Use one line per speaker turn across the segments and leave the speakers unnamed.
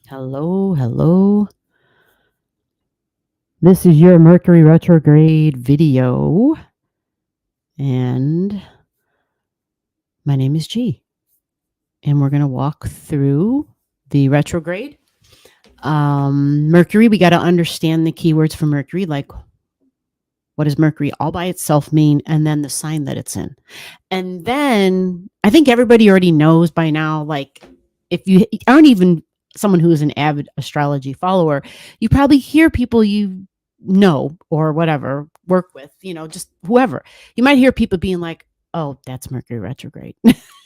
Hello, hello. This is your Mercury Retrograde video, and my name is G. And we're going to walk through the retrograde. Mercury, we got to understand the keywords for Mercury, like what does Mercury all by itself mean, and then the sign that it's in. And then I think everybody already knows by now, like if you aren't even someone who is an avid astrology follower, you probably hear people you know or whatever work with, just whoever. You might hear people being like, oh, that's Mercury retrograde.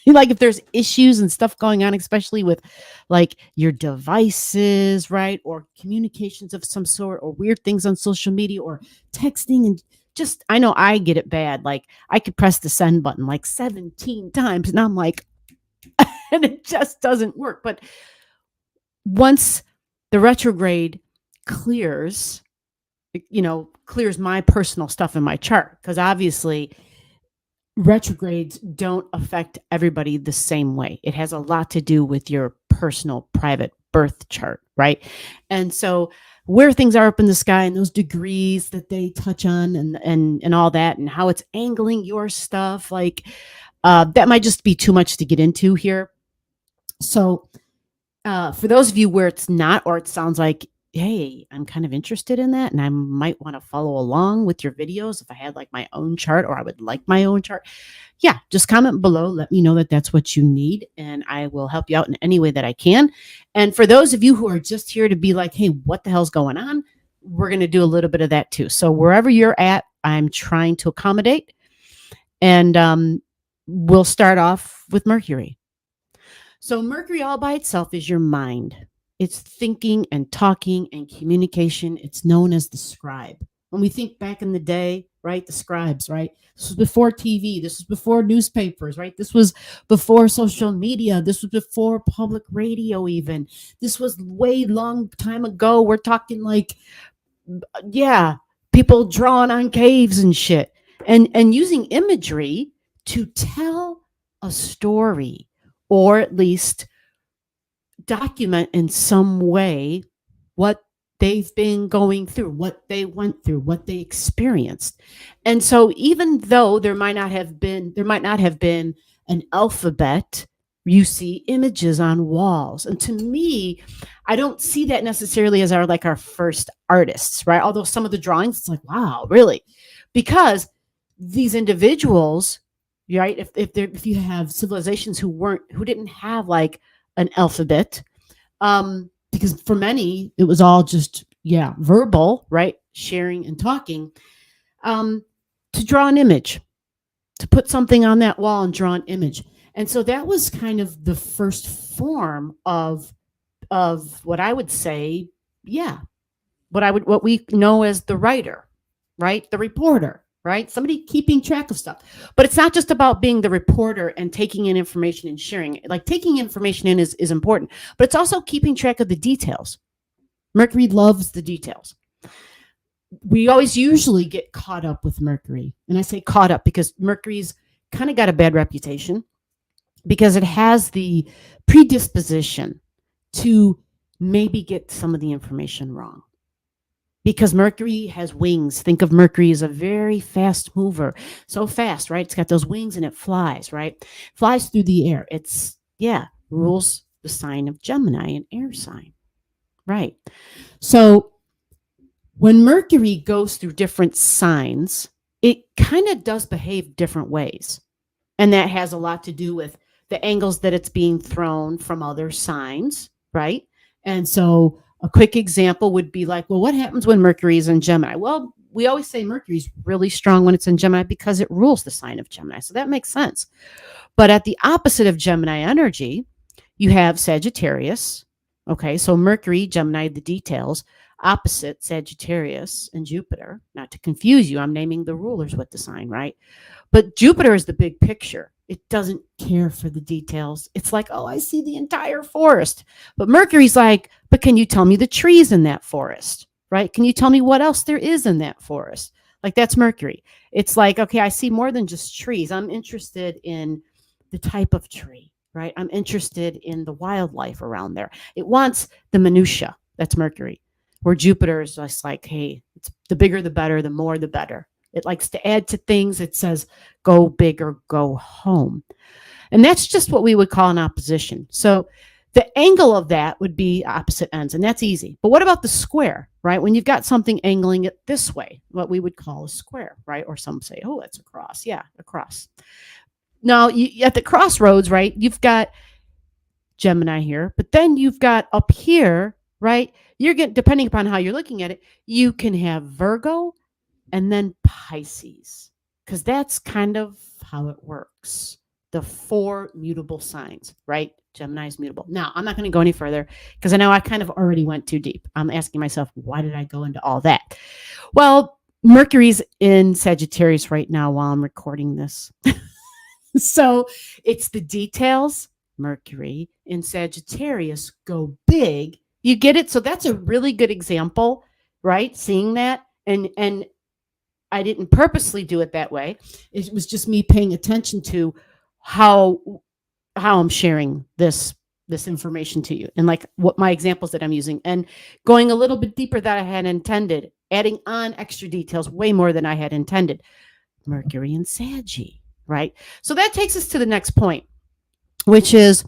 Like if there's issues and stuff going on, especially with like your devices, right? Or communications of some sort, or weird things on social media, or texting, and just, I know I get it bad. Like I could press the send button like 17 times and I'm like, and it just doesn't work. But once the retrograde clears, clears my personal stuff in my chart, because obviously retrogrades don't affect everybody the same way. It has a lot to do with your personal private birth chart, right? And so where things are up in the sky and those degrees that they touch on and all that, and how it's angling your stuff, like that might just be too much to get into here. So for those of you where it's not, or it sounds like, hey, I'm kind of interested in that and I might want to follow along with your videos if I had like my own chart, or I would like my own chart, yeah, just comment below. Let me know that that's what you need, and I will help you out in any way that I can. And for those of you who are just here to be like, hey, what the hell's going on? We're going to do a little bit of that too. So wherever you're at, I'm trying to accommodate. And we'll start off with Mercury. So Mercury all by itself is your mind. It's thinking and talking and communication. It's known as the scribe. When we think back in the day, right, the scribes, right? This was before TV. This was before newspapers, right? This was before social media. This was before public radio even. This was way long time ago. We're talking like, yeah, people drawing on caves and shit. And using imagery to tell a story, or at least document in some way what they've been going through, what they went through, what they experienced. And so even though there might not have been an alphabet, you see images on walls. And to me, I don't see that necessarily as our first artists, right? Although some of the drawings, it's like, wow, really? Because these individuals, right? If you have civilizations who didn't have like an alphabet, because for many it was all just verbal, right? Sharing and talking, to draw an image, to put something on that wall and draw an image. And so that was kind of the first form of what I would say, what we know as the writer, right? The reporter, right? Somebody keeping track of stuff. But it's not just about being the reporter and taking in information and sharing it. Like taking information in is important, but it's also keeping track of the details. Mercury loves the details. We always usually get caught up with Mercury. And I say caught up because Mercury's kind of got a bad reputation because it has the predisposition to maybe get some of the information wrong. Because Mercury has wings. Think of Mercury as a very fast mover. So fast, right? It's got those wings and it flies, right? Flies through the air. It's, rules the sign of Gemini, an air sign, right? So when Mercury goes through different signs, it kind of does behave different ways. And that has a lot to do with the angles that it's being thrown from other signs, right? And so a quick example would be like, well, what happens when Mercury is in Gemini? Well, we always say Mercury's really strong when it's in Gemini because it rules the sign of Gemini. So that makes sense. But at the opposite of Gemini energy, you have Sagittarius. Okay, so Mercury, Gemini, the details, opposite Sagittarius and Jupiter. Not to confuse you, I'm naming the rulers with the sign, right? But Jupiter is the big picture. It doesn't care for the details. It's like, oh, I see the entire forest. But Mercury's like, but can you tell me the trees in that forest, right? Can you tell me what else there is in that forest? Like that's Mercury. It's like, okay, I see more than just trees. I'm interested in the type of tree. right? I'm interested in the wildlife around there. It wants the minutia. That's Mercury. Where Jupiter is just like, hey, it's the bigger the better, the more the better. It likes to add to things. It says, go big or go home. And that's just what we would call an opposition. So the angle of that would be opposite ends, and that's easy. But what about the square, right? When you've got something angling it this way, what we would call a square, right? Or some say, oh, that's a cross. Yeah, a cross. Now, at the crossroads, right, you've got Gemini here, but then you've got up here, right? You're getting, depending upon how you're looking at it, you can have Virgo and then Pisces, because that's kind of how it works. The 4 mutable signs, right? Gemini is mutable. Now, I'm not going to go any further because I know I kind of already went too deep. I'm asking myself, why did I go into all that? Well, Mercury's in Sagittarius right now while I'm recording this. So it's the details. Mercury in Sagittarius go big. You get it? So that's a really good example, right? Seeing that. And I didn't purposely do it that way. It was just me paying attention to how I'm sharing this information to you, and like what my examples that I'm using, and going a little bit deeper than I had intended, adding on extra details way more than I had intended. Mercury and Saggy, right? So that takes us to the next point, which is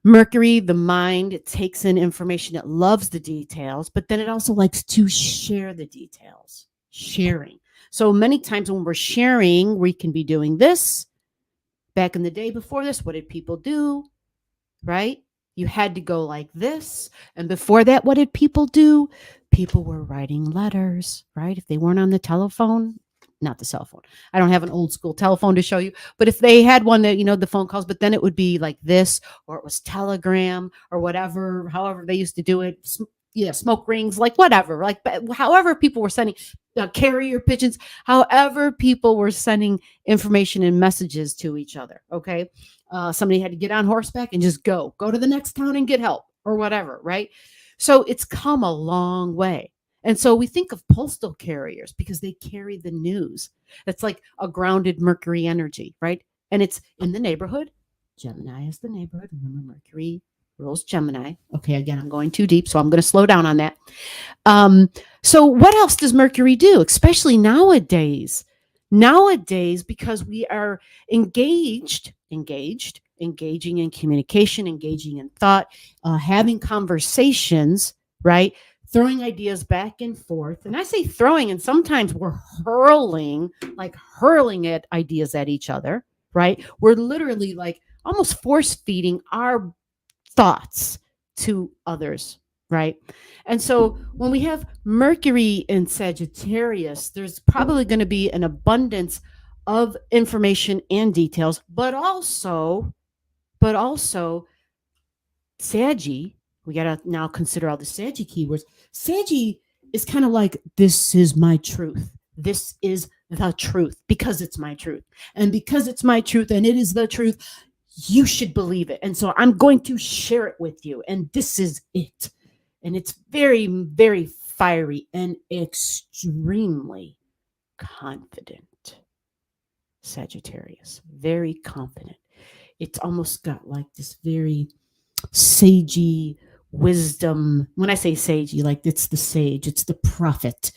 Mercury, the mind. It takes in information. It loves the details, but then it also likes to share the details. Sharing. So many times when we're sharing, we can be doing this. Back in the day before this, what did people do? Right? You had to go like this. And before that, what did people do? People were writing letters, right? If they weren't on the telephone, not the cell phone. I don't have an old school telephone to show you, but if they had one that, the phone calls, but then it would be like this, or it was telegram or whatever, however they used to do it. Smoke rings, like whatever, like however people were sending carrier pigeons, however people were sending information and messages to each other. Okay. Somebody had to get on horseback and just go to the next town and get help or whatever. Right. So it's come a long way. And so we think of postal carriers because they carry the news. That's like a grounded Mercury energy, right? And it's in the neighborhood. Gemini is the neighborhood. Remember, Mercury rules Gemini. Okay, again, I'm going too deep, so I'm going to slow down on that. So what else does Mercury do, especially nowadays? Nowadays, because we are engaging in communication, engaging in thought, having conversations, right? Throwing ideas back and forth. And I say throwing, and sometimes we're hurling at ideas at each other, right? We're literally like almost force feeding our thoughts to others, right? And so when we have Mercury in Sagittarius, there's probably going to be an abundance of information and details, but also Saggy, we got to now consider all the Saggy keywords. Saggy is kind of like, this is my truth. This is the truth because it's my truth. And because it's my truth and it is the truth, you should believe it. And so I'm going to share it with you. And this is it. And it's very, very fiery and extremely confident. Sagittarius, very confident. It's almost got like this very sagey wisdom. When I say sagey, like it's the sage, it's the prophet.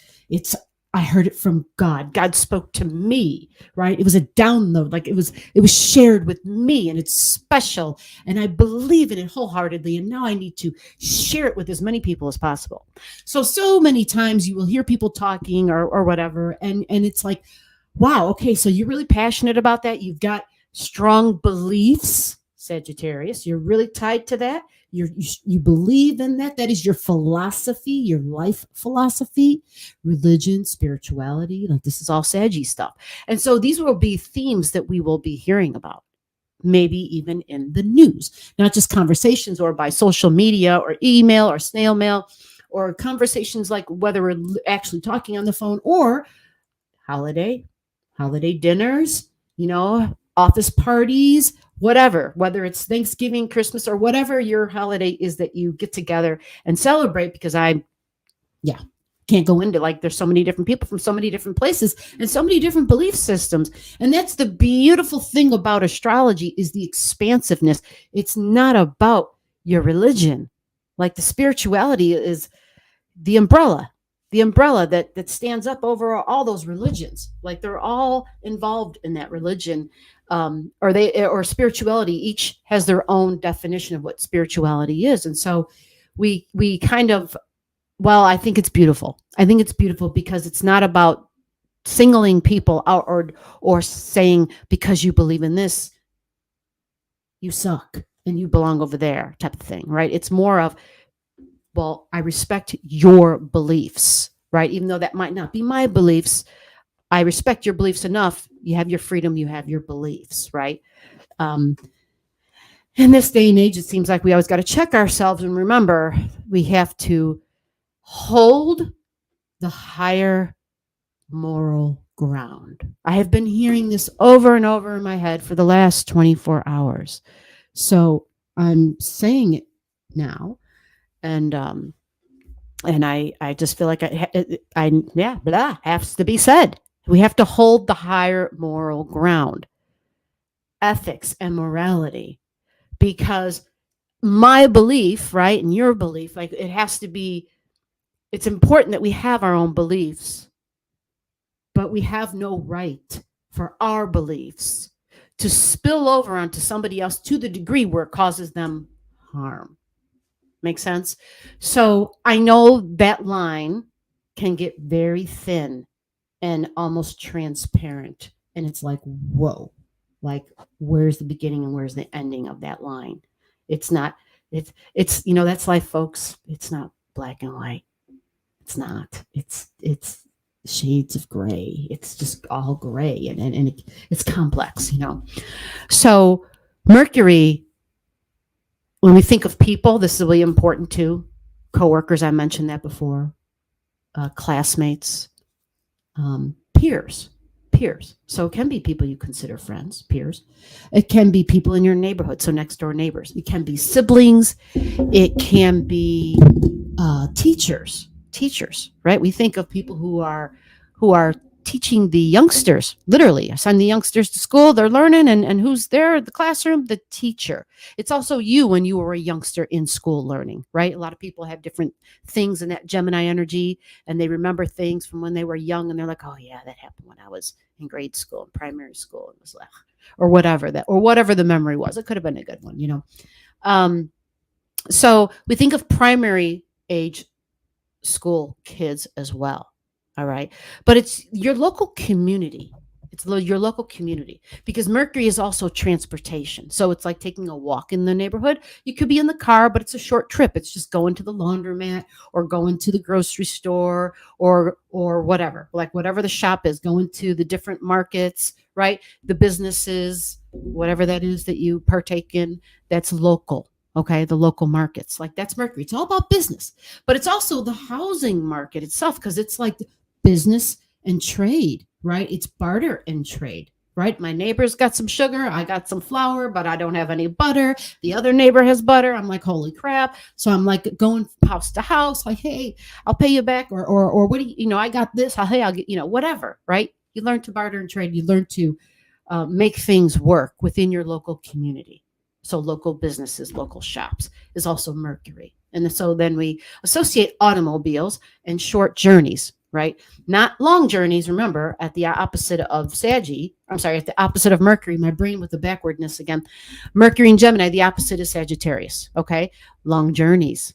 I heard it from God. God spoke to me, right? It was a download, like it was shared with me, and it's special. And I believe in it wholeheartedly. And now I need to share it with as many people as possible. So many times you will hear people talking or whatever. And it's like, wow, okay, so you're really passionate about that. You've got strong beliefs, Sagittarius. You're really tied to that. You believe in that. That is your philosophy, your life philosophy, religion, spirituality. Like this is all Saggy stuff. And so these will be themes that we will be hearing about, maybe even in the news, not just conversations or by social media or email or snail mail or conversations like whether we're actually talking on the phone or holiday dinners, office parties, whatever, whether it's Thanksgiving, Christmas, or whatever your holiday is that you get together and celebrate, because Can't go into, like, there's so many different people from so many different places and so many different belief systems. And that's the beautiful thing about astrology, is the expansiveness. It's not about your religion. Like, the spirituality is the umbrella that stands up over all those religions. Like, they're all involved in that religion, or spirituality. Each has their own definition of what spirituality is. And so we kind of, well, I think it's beautiful. I think it's beautiful because it's not about singling people out, or saying, because you believe in this, you suck and you belong over there, type of thing, right? It's more of, well, I respect your beliefs, right? Even though that might not be my beliefs, I respect your beliefs enough. You have your freedom, you have your beliefs, right? In this day and age, it seems like we always got to check ourselves and remember we have to hold the higher moral ground. I have been hearing this over and over in my head for the last 24 hours. So I'm saying it now. And I just feel like has to be said. We have to hold the higher moral ground, ethics and morality, because my belief, right, and your belief, like, it has to be, it's important that we have our own beliefs, but we have no right for our beliefs to spill over onto somebody else to the degree where it causes them harm. Make sense? So I know that line can get very thin and almost transparent. And it's like, whoa, like, where's the beginning and where's the ending of that line? It's not, it's, that's life, folks. It's not black and white. It's not, it's shades of gray. It's just all gray, and it's complex, So Mercury, when we think of people, this is really important too. Coworkers, I mentioned that before. Classmates, peers. So it can be people you consider friends, peers. It can be people in your neighborhood, so next door neighbors. It can be siblings. It can be teachers, right? We think of people who are teaching the youngsters. Literally, I send the youngsters to school, they're learning, and who's there in the classroom? The teacher. It's also you when you were a youngster in school learning, right? A lot of people have different things in that Gemini energy, and they remember things from when they were young, and they're like, oh yeah, that happened when I was in grade school, in primary school. It was like, or whatever the memory was. It could have been a good one, So we think of primary age school kids as well. All right. But it's your local community. It's your local community, because Mercury is also transportation. So it's like taking a walk in the neighborhood. You could be in the car, but it's a short trip. It's just going to the laundromat or going to the grocery store or whatever, like whatever the shop is, going to the different markets, right? The businesses, whatever that is that you partake in, that's local. Okay, the local markets, like, that's Mercury. It's all about business, but it's also the housing market itself, because it's like business and trade, right? It's barter and trade, right? My neighbor's got some sugar, I got some flour, but I don't have any butter. The other neighbor has butter. I'm like, holy crap. So I'm like going house to house, like, hey, I'll pay you back, or what do you, I got this, hey, I'll get, whatever, right? You learn to barter and trade. You learn to make things work within your local community. So local businesses, local shops is also Mercury. And so then we associate automobiles and short journeys, right? Not long journeys. Remember, at the opposite of at the opposite of Mercury, my brain with the backwardness again. Mercury and Gemini, the opposite is Sagittarius, okay? Long journeys,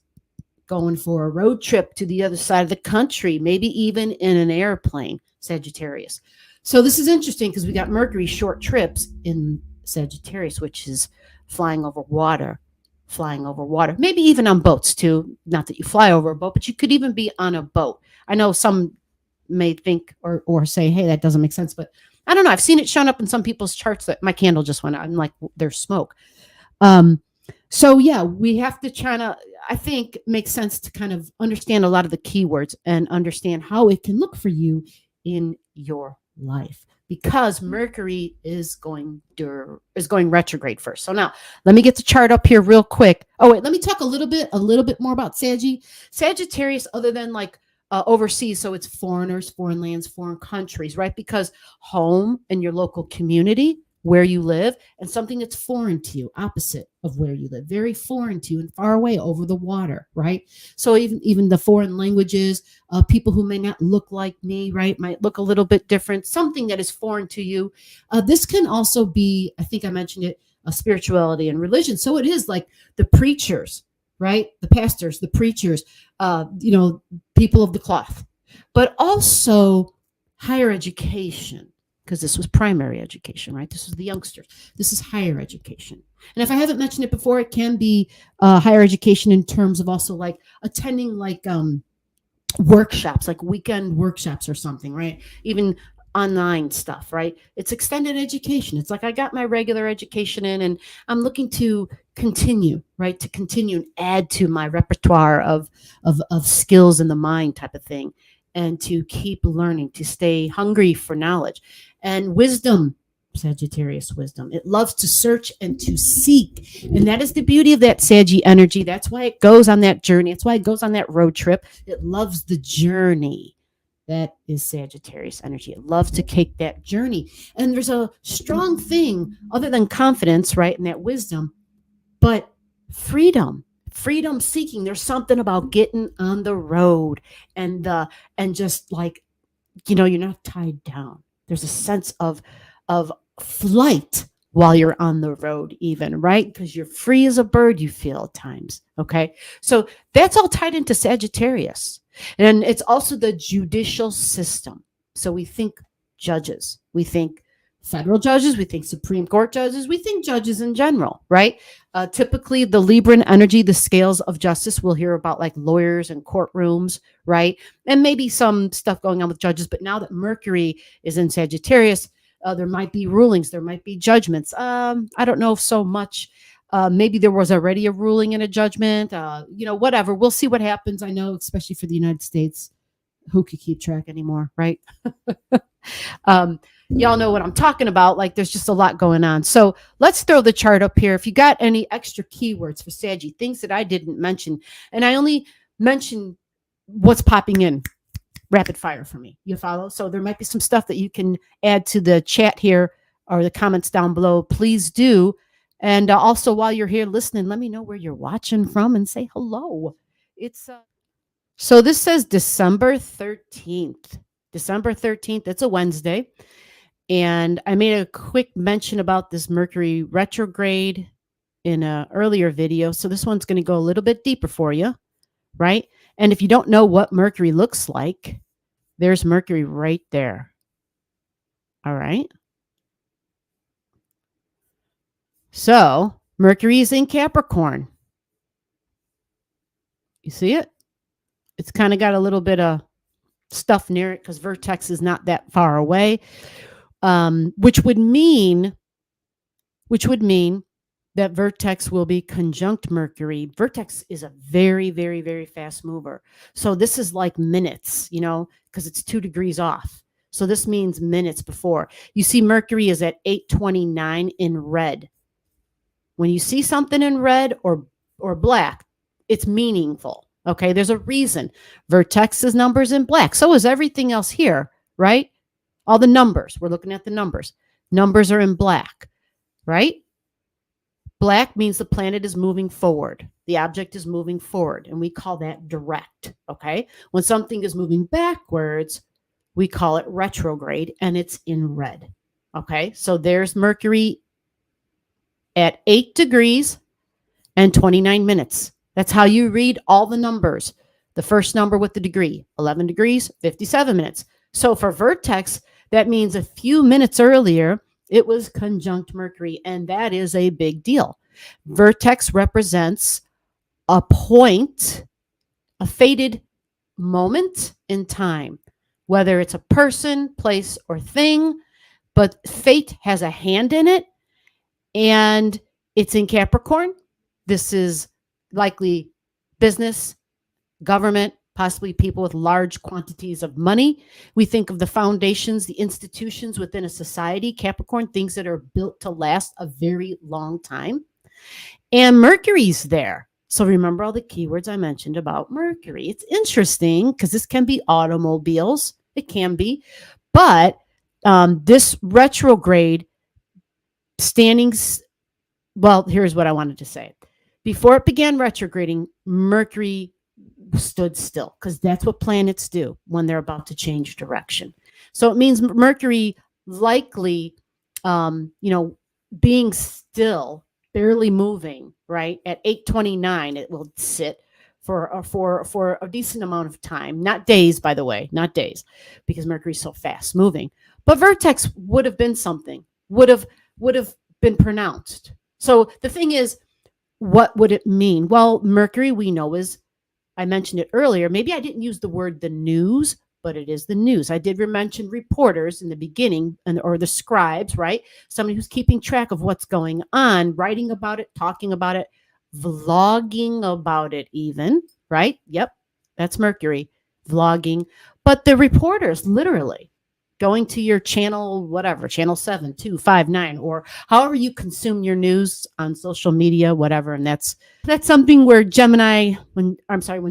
going for a road trip to the other side of the country, maybe even in an airplane, Sagittarius. So this is interesting because we got Mercury short trips in Sagittarius, which is flying over water, maybe even on boats too. Not that you fly over a boat, but you could even be on a boat. I know some may think or say, hey, that doesn't make sense, but I don't know. I've seen it shown up in some people's charts. That my candle just went out. I'm like, there's smoke. So yeah, we have to try to, I think, make sense to kind of understand a lot of the keywords and understand how it can look for you in your life, because Mercury is going retrograde first. So now let me get the chart up here real quick. Oh wait, let me talk a little bit more about Sagittarius, other than like overseas. So it's foreigners, foreign lands, foreign countries, right? Because home and your local community, where you live, and something that's foreign to you, opposite of where you live, very foreign to you and far away over the water, right? So even the foreign languages, people who may not look like me, right, might look a little bit different, something that is foreign to you. This can also be, I think I mentioned it, spirituality and religion. So it is like the preachers, right? The pastors, the preachers, people of the cloth, but also higher education, because this was primary education, right? This was the youngsters. This is higher education. And if I haven't mentioned it before, it can be higher education in terms of also like attending like workshops, like weekend workshops or something, right? Even online stuff, right? It's extended education. It's like I got my regular education in and I'm looking to continue, right? To continue and add to my repertoire of skills in the mind type of thing, and to keep learning, to stay hungry for knowledge and wisdom. Sagittarius wisdom. It loves to search and to seek. And that is the beauty of that Saggy energy. That's why it goes on that journey. That's why it goes on that road trip. It loves the journey. That is Sagittarius energy. It loves to take that journey. And there's a strong thing other than confidence, right? And that wisdom, but freedom seeking. There's something about getting on the road and just like, you're not tied down. There's a sense of flight while you're on the road even, right? Because you're free as a bird, you feel at times. Okay. So that's all tied into Sagittarius. And it's also the judicial system. So we think judges, we think federal judges, we think Supreme Court judges, we think judges in general, right? Typically the Libran energy, the scales of justice, we'll hear about like lawyers and courtrooms, right? And maybe some stuff going on with judges. But now that Mercury is in Sagittarius, there might be rulings, there might be judgments. I don't know if so much. Maybe there was already a ruling and a judgment, whatever. We'll see what happens. I know, especially for the United States, who could keep track anymore, right? Y'all know what I'm talking about. Like there's just a lot going on. So let's throw the chart up here. If you got any extra keywords for Saggy, things that I didn't mention, and I only mentioned what's popping in rapid fire for me, you follow? So there might be some stuff that you can add to the chat here or the comments down below. Please do. And also while you're here listening, let me know where you're watching from and say hello. It's so this says December 13th. December 13th. It's a Wednesday. And I made a quick mention about this Mercury retrograde in an earlier video. So this one's going to go a little bit deeper for you, right? And if you don't know what Mercury looks like, there's Mercury right there. All right. So Mercury is in Capricorn. You see it? It's kind of got a little bit of stuff near it because vertex is not that far away, which would mean that vertex will be conjunct Mercury. Vertex is a very, very, very fast mover. So this is like minutes, because it's 2 degrees off. So this means minutes before. You see Mercury is at 829 in red. When you see something in red or black, it's meaningful. Okay, there's a reason. Vertex's numbers in black. So is everything else here, right? All the numbers. We're looking at the numbers. Numbers are in black, right? Black means the planet is moving forward. The object is moving forward, and we call that direct, okay? When something is moving backwards, we call it retrograde, and it's in red, okay? So there's Mercury at 8 degrees and 29 minutes. That's how you read all the numbers. The first number with the degree, 11 degrees, 57 minutes. So for vertex, that means a few minutes earlier, it was conjunct Mercury, and that is a big deal. Vertex represents a point, a fated moment in time, whether it's a person, place, or thing, but fate has a hand in it, and it's in Capricorn. This is likely business, government, possibly people with large quantities of money. We think of the foundations, the institutions within a society, Capricorn, things that are built to last a very long time. And Mercury's there. So remember all the keywords I mentioned about Mercury. It's interesting because this can be automobiles. It can be. But this retrograde standings, well, here's what I wanted to say. Before it began retrograding, Mercury stood still because that's what planets do when they're about to change direction. So it means Mercury likely, being still, barely moving, right? At 8:29, it will sit for a decent amount of time, not days, by the way, not days, because Mercury's so fast moving. But vertex would have been something, would have been pronounced. So the thing is, what would it mean? Well, Mercury, we know, is, I mentioned it earlier. Maybe I didn't use the word the news, but it is the news. I did mention reporters in the beginning, or the scribes, right? Somebody who's keeping track of what's going on, writing about it, talking about it, vlogging about it even, right? Yep, that's Mercury, vlogging. But the reporters, literally, going to your channel, whatever, channel 7, 2, 5, 9, or however you consume your news on social media, whatever. And that's something where Gemini, when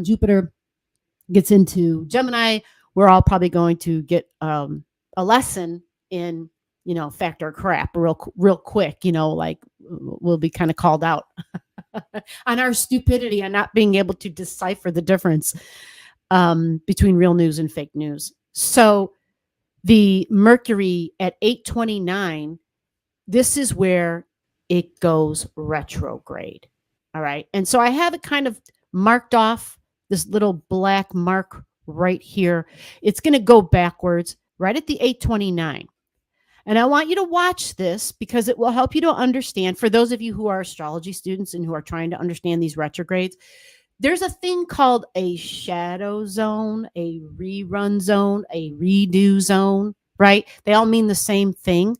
Jupiter gets into Gemini, we're all probably going to get a lesson in, fact or crap real quick, like we'll be kind of called out on our stupidity and not being able to decipher the difference between real news and fake news. So the Mercury at 8:29, this is where it goes retrograde. All right. And so I have it kind of marked off, this little black mark right here. It's going to go backwards right at the 8:29. And I want you to watch this because it will help you to understand, for those of you who are astrology students and who are trying to understand these retrogrades, there's a thing called a shadow zone, a rerun zone, a redo zone, right? They all mean the same thing.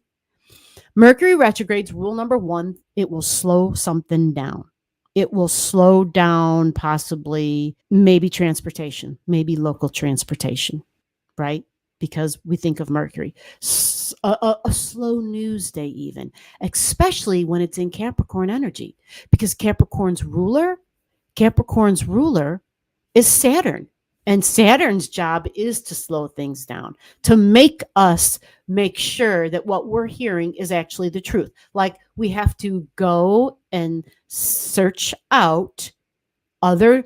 Mercury retrogrades, rule number 1, it will slow something down. It will slow down possibly maybe transportation, maybe local transportation, right? Because we think of Mercury. A slow news day even, especially when it's in Capricorn energy, because Capricorn's ruler is Saturn. And Saturn's job is to slow things down, to make us make sure that what we're hearing is actually the truth. Like we have to go and search out other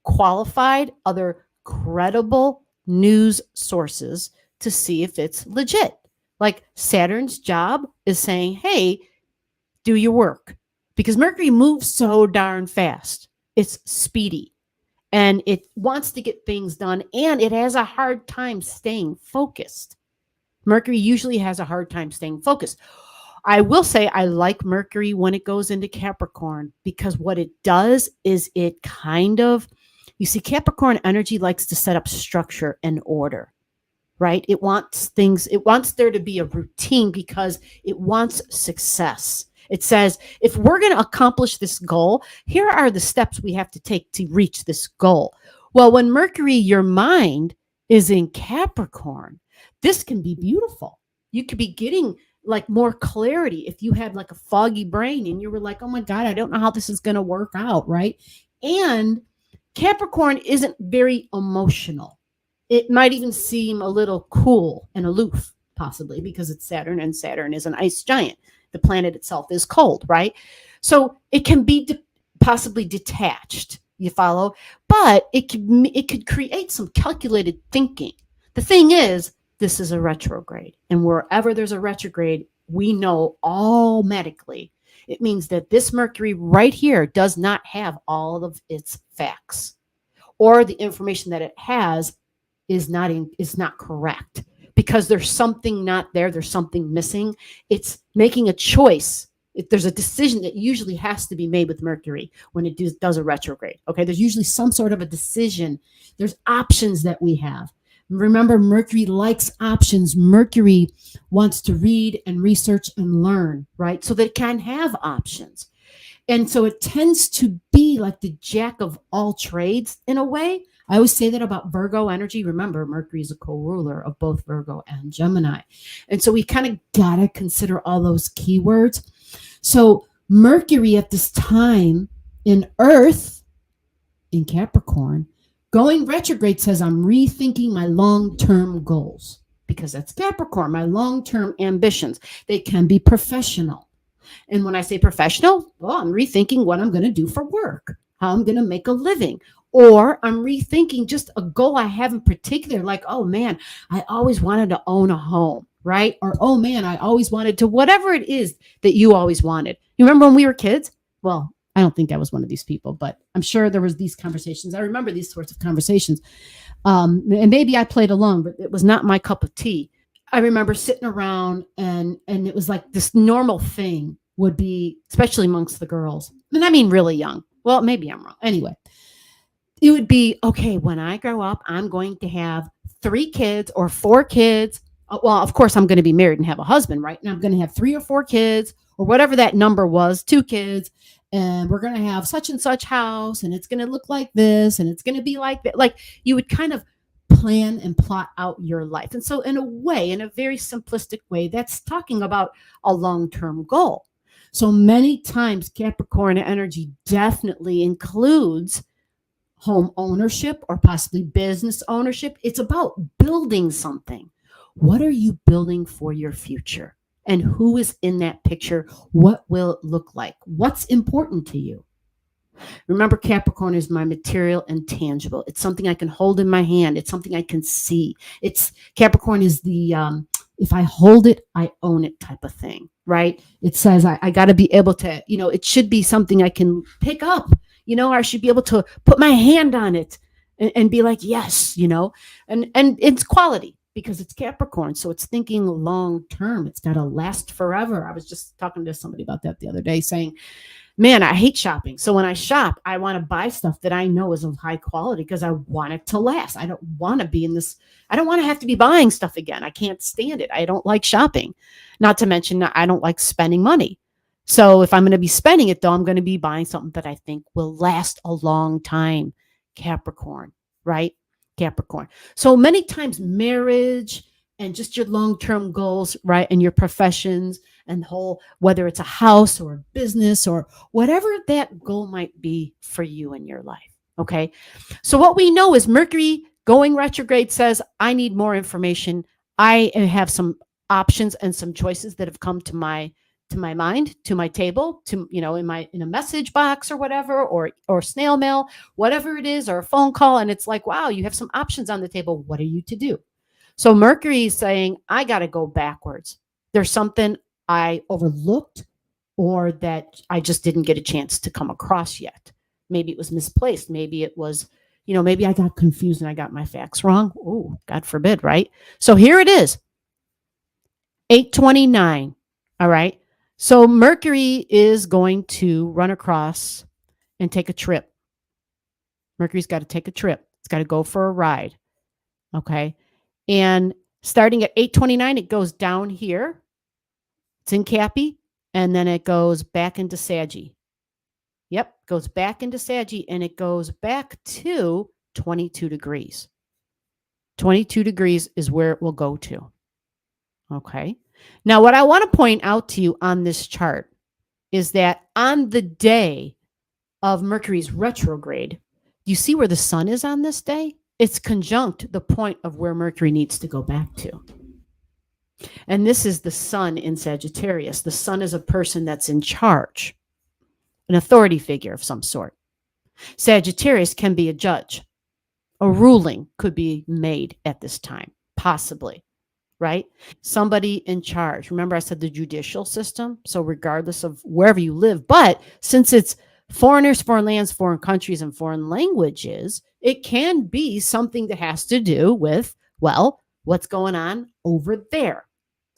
qualified, other credible news sources to see if it's legit. Like Saturn's job is saying, hey, do your work. Because Mercury moves so darn fast. It's speedy. And it wants to get things done, and it has a hard time staying focused. Mercury usually has a hard time staying focused. I will say I like Mercury when it goes into Capricorn, because what it does is it kind of, you see, Capricorn energy likes to set up structure and order, right? It wants there to be a routine because it wants success. It says, if we're going to accomplish this goal, here are the steps we have to take to reach this goal. Well, when Mercury, your mind, is in Capricorn, this can be beautiful. You could be getting like more clarity if you had like a foggy brain and you were like, oh my God, I don't know how this is going to work out, right? And Capricorn isn't very emotional. It might even seem a little cool and aloof, possibly because it's Saturn, and Saturn is an ice giant. The planet itself is cold, right? So it can be possibly detached, you follow? But it could create some calculated thinking. The thing is, this is a retrograde. And wherever there's a retrograde, we know automatically it means that this Mercury right here does not have all of its facts, or the information that it has is not correct. Because there's something not there, there's something missing. It's making a choice. There's a decision that usually has to be made with Mercury when it does a retrograde. Okay, there's usually some sort of a decision. There's options that we have. Remember, Mercury likes options. Mercury wants to read and research and learn, right? So that it can have options. And so it tends to be like the jack of all trades in a way. I always say that about Virgo energy. Remember, Mercury is a co-ruler of both Virgo and Gemini. And so we kind of got to consider all those keywords. So Mercury at this time in Earth, in Capricorn, going retrograde says I'm rethinking my long-term goals, because that's Capricorn, my long-term ambitions. They can be professional. And when I say professional, well, I'm rethinking what I'm going to do for work, how I'm going to make a living. Or I'm rethinking just a goal I have in particular, like, oh man, I always wanted to own a home, right? Or, oh man, I always wanted to, whatever it is that you always wanted. You remember when we were kids? Well, I don't think I was one of these people, but I'm sure there was these conversations. I remember these sorts of conversations. And maybe I played along, but it was not my cup of tea. I remember sitting around and it was like this normal thing would be, especially amongst the girls. And I mean, really young. Well, maybe I'm wrong. Anyway, it would be, okay, when I grow up, I'm going to have 3 kids or 4 kids. Well, of course, I'm going to be married and have a husband, right? And I'm going to have 3 or 4 kids, or whatever that number was, 2 kids. And we're going to have such and such house, and it's going to look like this, and it's going to be like that. Like, you would kind of plan and plot out your life. And so in a way, in a very simplistic way, that's talking about a long-term goal. So many times Capricorn energy definitely includes home ownership or possibly business ownership. It's about building something. What are you building for your future? And who is in that picture? What will it look like? What's important to you? Remember, Capricorn is my material and tangible. It's something I can hold in my hand. It's something I can see. It's Capricorn is the if I hold it, I own it type of thing, right? It says I got to be able to, it should be something I can pick up. I should be able to put my hand on it and be like, yes, and it's quality because it's Capricorn. So it's thinking long term. It's got to last forever. I was just talking to somebody about that the other day saying, man, I hate shopping. So when I shop, I want to buy stuff that I know is of high quality because I want it to last. I don't want to be in this. I don't want to have to be buying stuff again. I can't stand it. I don't like shopping. Not to mention, I don't like spending money. So if I'm going to be spending it, though, I'm going to be buying something that I think will last a long time. Capricorn, right? Capricorn. So many times marriage and just your long-term goals, right? And your professions and whether it's a house or a business or whatever that goal might be for you in your life. Okay. So what we know is Mercury going retrograde says, I need more information. I have some options and some choices that have come to my mind, to my table, to, in a message box or whatever, or snail mail, whatever it is, or a phone call. And it's like, wow, you have some options on the table. What are you to do? So Mercury is saying, I got to go backwards. There's something I overlooked or that I just didn't get a chance to come across yet. Maybe it was misplaced. Maybe it was, maybe I got confused and I got my facts wrong. Oh, God forbid, right? So here it is, 8:29. All right. So Mercury is going to run across and take a trip. Mercury's got to take a trip. It's got to go for a ride. Okay. And starting at 8:29, it goes down here. It's in Cappy, and then it goes back into Saggy. Yep, goes back into Saggy, and it goes back to 22 degrees. 22 degrees is where it will go to. Okay. Now, what I want to point out to you on this chart is that on the day of Mercury's retrograde, you see where the sun is on this day? It's conjunct the point of where Mercury needs to go back to. And this is the sun in Sagittarius. The sun is a person that's in charge, an authority figure of some sort. Sagittarius can be a judge. A ruling could be made at this time, possibly, right? Somebody in charge. Remember I said the judicial system? So regardless of wherever you live, but since it's foreigners, foreign lands, foreign countries, and foreign languages, it can be something that has to do with, well, what's going on over there.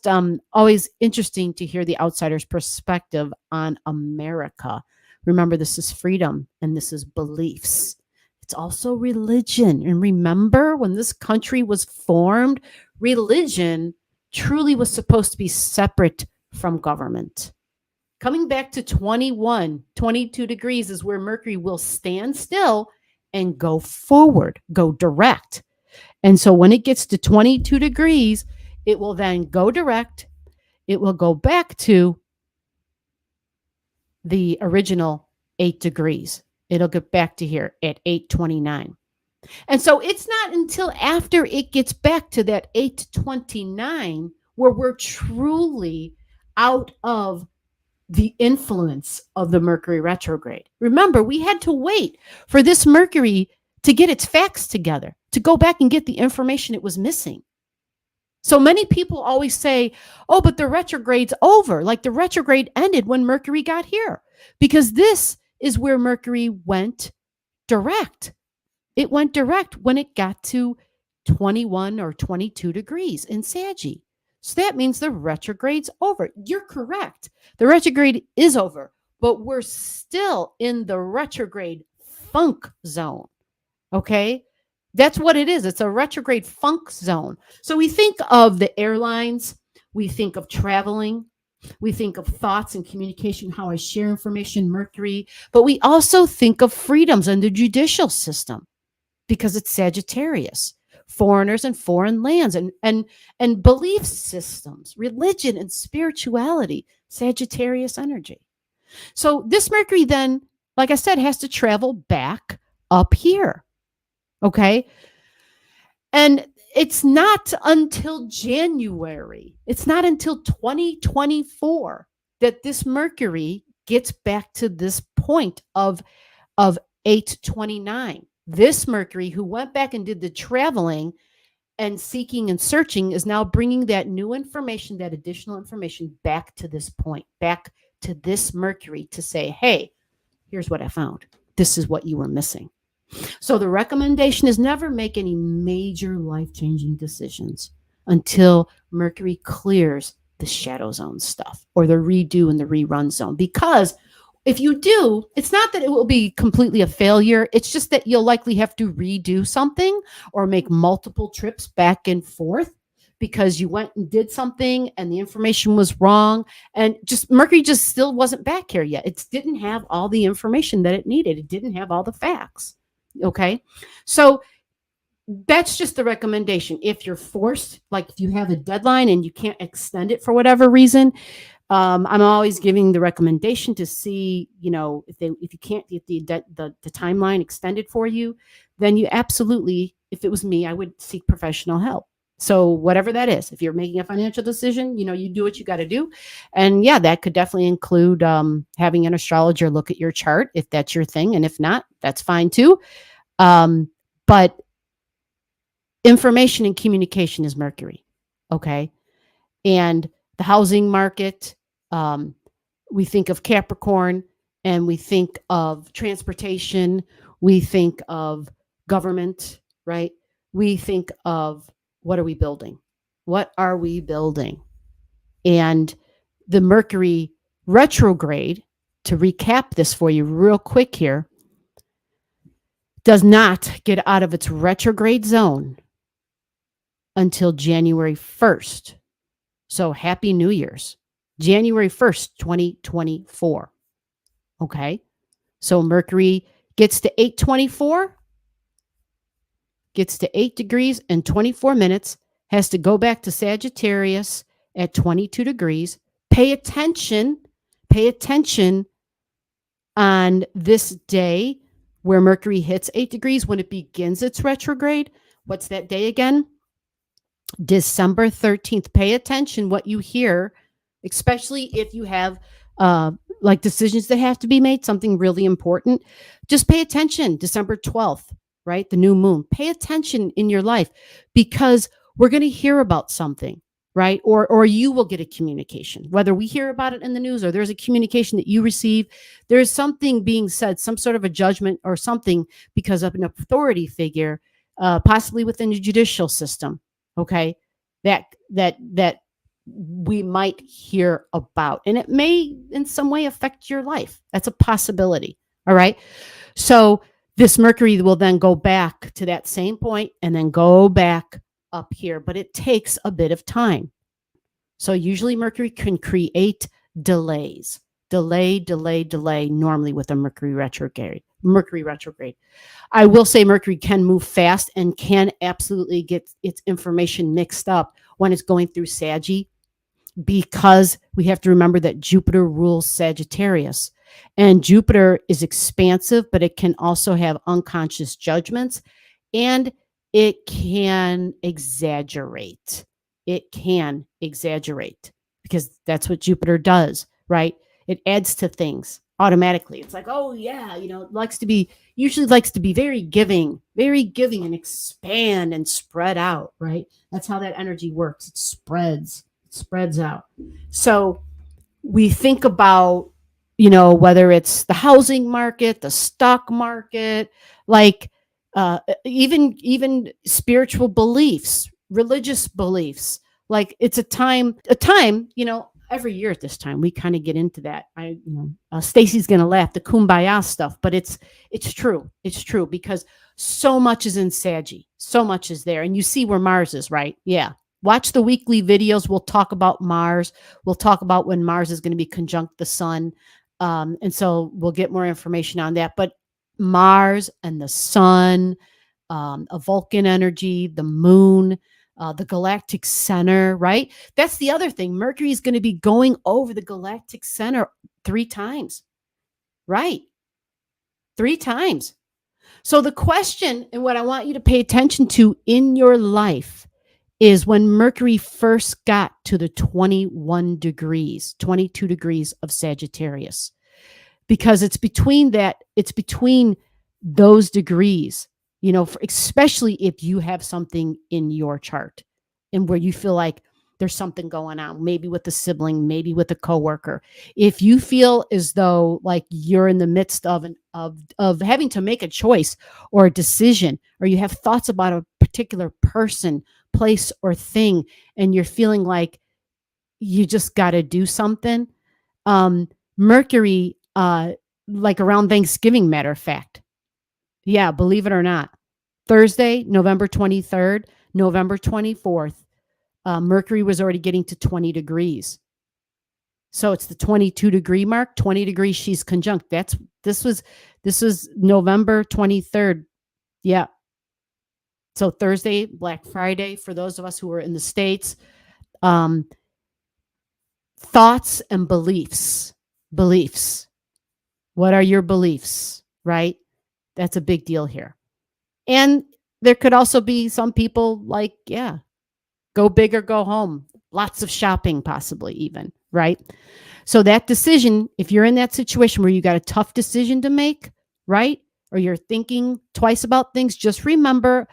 It's always interesting to hear the outsider's perspective on America. Remember, this is freedom and this is beliefs. It's also religion. And remember, when this country was formed, religion truly was supposed to be separate from government. Coming back to 22 degrees is where Mercury will stand still and go forward, go direct. And so when it gets to 22 degrees, it will then go direct. It will go back to the original 8 degrees. It'll get back to here at 8:29. And so it's not until after it gets back to that 8:29 where we're truly out of the influence of the Mercury retrograde. Remember, we had to wait for this Mercury to get its facts together, to go back and get the information it was missing. So many people always say, oh, but the retrograde's over. Like the retrograde ended when Mercury got here, because this is where Mercury went direct. It went direct when it got to 21 or 22 degrees in Saggy. So that means the retrograde's over. You're correct. The retrograde is over, but we're still in the retrograde funk zone. Okay? That's what it is. It's a retrograde funk zone. So we think of the airlines, we think of traveling, we think of thoughts and communication, how I share information, Mercury, but we also think of freedoms and the judicial system because it's Sagittarius, foreigners and foreign lands and belief systems, religion and spirituality, Sagittarius energy. So this Mercury then, like I said, has to travel back up here. Okay. And it's not until January, it's not until 2024 that this Mercury gets back to this point of 8:29. This Mercury, who went back and did the traveling and seeking and searching, is now bringing that new information, that additional information back to this point, back to this Mercury to say, hey, here's what I found. This is what you were missing. So the recommendation is never make any major life-changing decisions until Mercury clears the shadow zone stuff or the redo and the rerun zone. Because if you do, it's not that it will be completely a failure. It's just that you'll likely have to redo something or make multiple trips back and forth because you went and did something and the information was wrong. And just Mercury just still wasn't back here yet. It didn't have all the information that it needed. It didn't have all the facts. Okay. So that's just the recommendation. If you're forced, like if you have a deadline and you can't extend it for whatever reason, I'm always giving the recommendation to see, if you can't get the timeline extended for you, then you absolutely, if it was me, I would seek professional help. So whatever that is, if you're making a financial decision, you do what you got to do. And yeah, that could definitely include having an astrologer look at your chart if that's your thing. And if not, that's fine too. But information and communication is Mercury. Okay. And the housing market, we think of Capricorn and we think of transportation. We think of government, right? We think of what are we building? What are we building? And the Mercury retrograde, to recap this for you real quick here, does not get out of its retrograde zone until January 1st. So happy New Year's. January 1st, 2024. Okay. So Mercury gets to 8:24, gets to 8 degrees and 24 minutes, has to go back to Sagittarius at 22 degrees. Pay attention on this day where Mercury hits 8 degrees when it begins its retrograde. What's that day again? December 13th. Pay attention what you hear, especially if you have like decisions that have to be made, something really important. Just pay attention. December 12th, right? The new moon. Pay attention in your life because we're going to hear about something, right? Or you will get a communication, whether we hear about it in the news or there's a communication that you receive. There's something being said, some sort of a judgment or something because of an authority figure, possibly within the judicial system. Okay. That we might hear about, and it may in some way affect your life. That's a possibility. All right. So this Mercury will then go back to that same point and then go back up here, but it takes a bit of time. So usually Mercury can create delays, delay, normally with a Mercury retrograde. I will say Mercury can move fast and can absolutely get its information mixed up when it's going through Saggy, because we have to remember that Jupiter rules Sagittarius. And Jupiter is expansive, but it can also have unconscious judgments, and it can exaggerate. It can exaggerate because that's what Jupiter does, right? It adds to things automatically. It's like, oh yeah, it usually likes to be very giving and expand and spread out, right? That's how that energy works. It spreads out. So we think about, whether it's the housing market, the stock market, like even spiritual beliefs, religious beliefs. Like it's a time, every year at this time we kind of get into that. Stacy's gonna laugh, the kumbaya stuff, but it's true. It's true because so much is in Saggy, so much is there, and you see where Mars is, right? Yeah. Watch the weekly videos. We'll talk about Mars. We'll talk about when Mars is going to be conjunct the sun. And so we'll get more information on that. But Mars and the sun, a Vulcan energy, the moon, the galactic center, right? That's the other thing. Mercury is going to be going over the galactic center 3 times, right? 3 times. So the question, and what I want you to pay attention to in your life, is when Mercury first got to the 21 degrees, 22 degrees of Sagittarius, because it's between those degrees, especially if you have something in your chart and where you feel like there's something going on, maybe with a sibling, maybe with a coworker. If you feel as though like you're in the midst of having to make a choice or a decision, or you have thoughts about a particular person, place, or thing, and you're feeling like you just got to do something, Mercury, like around Thanksgiving, matter of fact, yeah, believe it or not, Thursday, November 23rd, November 24th, Mercury was already getting to 20 degrees. So it's the 22 degree mark, 20 degrees she's conjunct. This was November 23rd. Yeah. So Thursday, Black Friday, for those of us who are in the States. Thoughts and beliefs. What are your beliefs, right? That's a big deal here. And there could also be some people like, yeah, go big or go home. Lots of shopping, possibly even, right? So that decision, if you're in that situation where you got a tough decision to make, right? Or you're thinking twice about things, just remember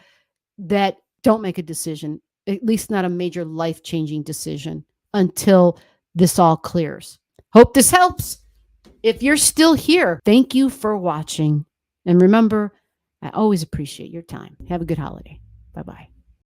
that don't make a decision, at least not a major life-changing decision, until this all clears. Hope this helps. If you're still here, thank you for watching. And remember, I always appreciate your time. Have a good holiday. Bye-bye.